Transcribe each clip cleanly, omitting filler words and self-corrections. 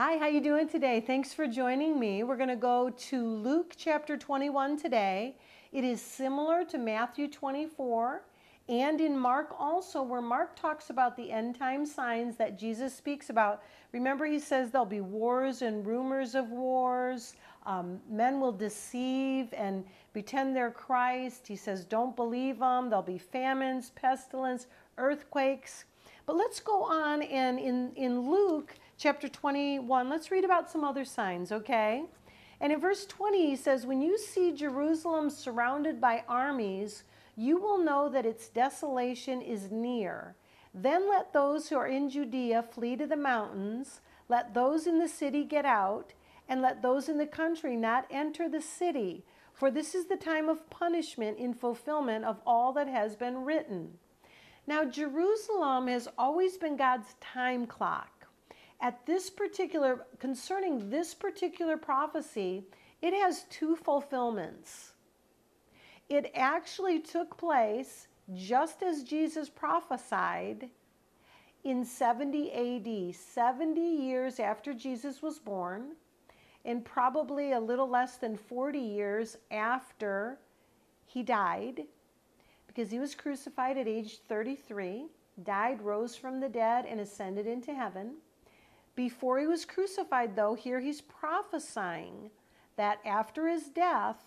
Hi, how you doing today? Thanks for joining me. We're going to go to Luke chapter 21 today. It is similar to Matthew 24 and in Mark also, where Mark talks about the end time signs that Jesus speaks about. Remember, he says there'll be wars and rumors of wars. Men will deceive and pretend they're Christ. He says don't believe them. There'll be famines, pestilence, earthquakes. But let's go on, and in Luke chapter 21, let's read about some other signs, okay? And in verse 20, he says, when you see Jerusalem surrounded by armies, you will know that its desolation is near. Then let those who are in Judea flee to the mountains, let those in the city get out, and let those in the country not enter the city, for this is the time of punishment in fulfillment of all that has been written. Now, Jerusalem has always been God's time clock. Concerning this particular prophecy, it has two fulfillments. It actually took place just as Jesus prophesied in 70 AD, 70 years after Jesus was born, and probably a little less than 40 years after he died, because he was crucified at age 33, died, rose from the dead, and ascended into heaven. Before he was crucified, though, here he's prophesying that after his death,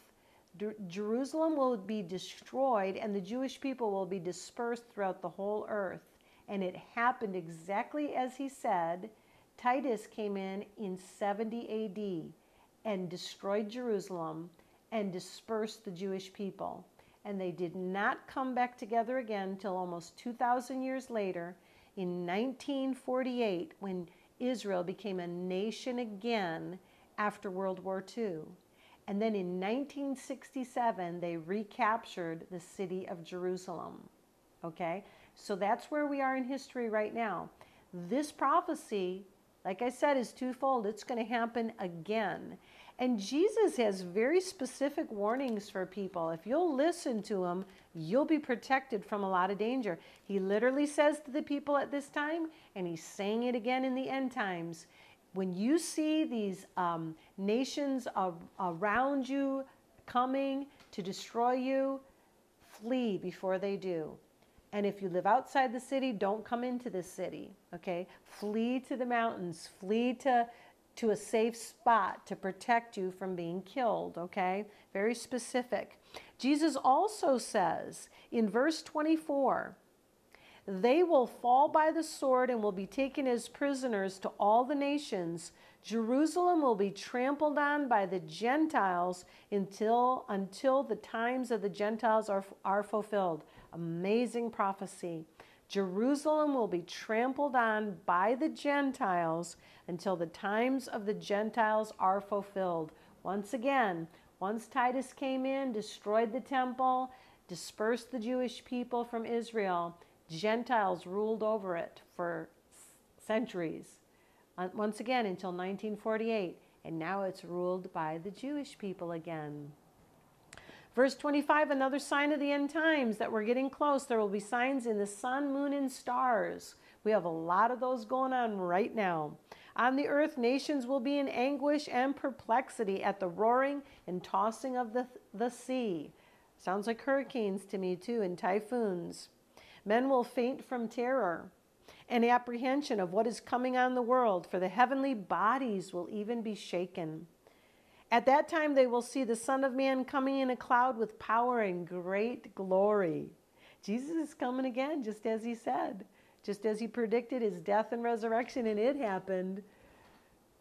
Jerusalem will be destroyed and the Jewish people will be dispersed throughout the whole earth. And it happened exactly as he said. Titus came in 70 AD and destroyed Jerusalem and dispersed the Jewish people. And they did not come back together again until almost 2,000 years later in 1948, when Israel became a nation again after World War II. And then in 1967, they recaptured the city of Jerusalem. Okay? So that's where we are in history right now. This prophecy, like I said, is twofold. It's going to happen again. And Jesus has very specific warnings for people. If you'll listen to him, you'll be protected from a lot of danger. He literally says to the people at this time, and he's saying it again in the end times, when you see these nations around you coming to destroy you, flee before they do. And if you live outside the city, don't come into the city, okay? Flee to the mountains, flee to a safe spot to protect you from being killed, okay? Very specific. Jesus also says in verse 24, they will fall by the sword and will be taken as prisoners to all the nations. Jerusalem will be trampled on by the Gentiles until the times of the Gentiles are fulfilled. Amazing prophecy. Jerusalem will be trampled on by the Gentiles until the times of the Gentiles are fulfilled. Once again, once Titus came in, destroyed the temple, dispersed the Jewish people from Israel, Gentiles ruled over it for centuries. Once again, until 1948. And now it's ruled by the Jewish people again. Verse 25, another sign of the end times that we're getting close. There will be signs in the sun, moon, and stars. We have a lot of those going on right now. On the earth, nations will be in anguish and perplexity at the roaring and tossing of the sea. Sounds like hurricanes to me too, and typhoons. Men will faint from terror and apprehension of what is coming on the world, for the heavenly bodies will even be shaken. At that time they will see the Son of Man coming in a cloud with power and great glory. Jesus is coming again, just as he said, just as he predicted his death and resurrection, and it happened.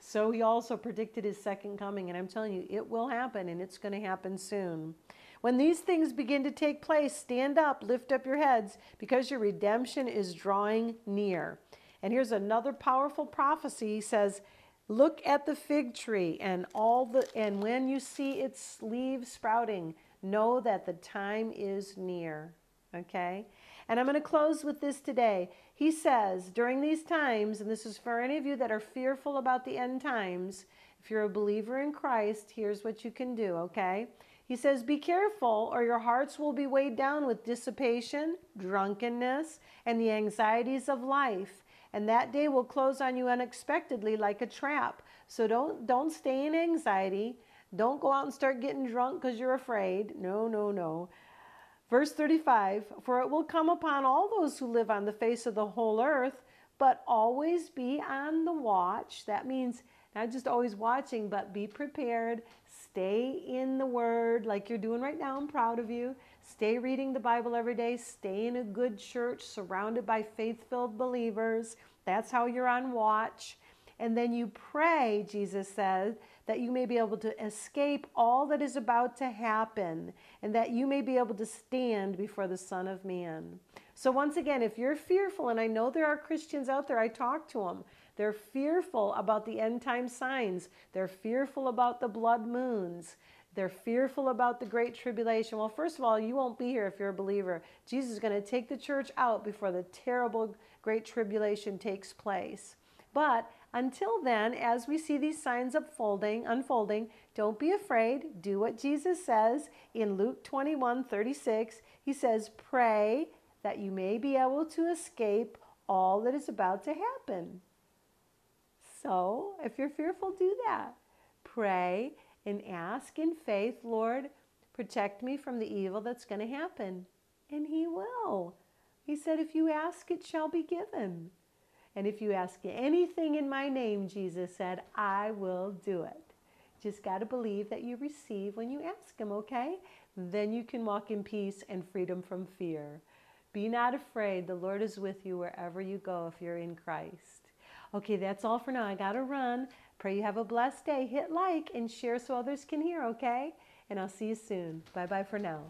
So he also predicted his second coming, and I'm telling you, it will happen, and it's going to happen soon. When these things begin to take place, stand up, lift up your heads, because your redemption is drawing near. And here's another powerful prophecy. He says, look at the fig tree and when you see its leaves sprouting, know that the time is near. Okay? And I'm going to close with this today. He says, during these times, and this is for any of you that are fearful about the end times, if you're a believer in Christ, here's what you can do, okay? He says, be careful or your hearts will be weighed down with dissipation, drunkenness, and the anxieties of life, and that day will close on you unexpectedly like a trap. So don't stay in anxiety. Don't go out and start getting drunk because you're afraid. No, no, no. Verse 35, for it will come upon all those who live on the face of the whole earth, but always be on the watch. That means not just always watching, but be prepared. Stay in the Word like you're doing right now. I'm proud of you. Stay reading the Bible every day. Stay in a good church surrounded by faith-filled believers. That's how you're on watch. And then you pray, Jesus says, that you may be able to escape all that is about to happen and that you may be able to stand before the Son of Man. So once again, if you're fearful, and I know there are Christians out there, I talk to them, they're fearful about the end time signs. They're fearful about the blood moons. They're fearful about the Great Tribulation. Well, first of all, you won't be here if you're a believer. Jesus is going to take the church out before the terrible Great Tribulation takes place. But until then, as we see these signs unfolding, don't be afraid. Do what Jesus says in Luke 21:36. He says, pray that you may be able to escape all that is about to happen. So, if you're fearful, do that. Pray and ask in faith, Lord, protect me from the evil that's going to happen. And He will. He said, if you ask, it shall be given. And if you ask anything in my name, Jesus said, I will do it. Just got to believe that you receive when you ask Him, okay? Then you can walk in peace and freedom from fear. Be not afraid. The Lord is with you wherever you go if you're in Christ. Okay, that's all for now. I got to run. Pray you have a blessed day. Hit like and share so others can hear, okay? And I'll see you soon. Bye-bye for now.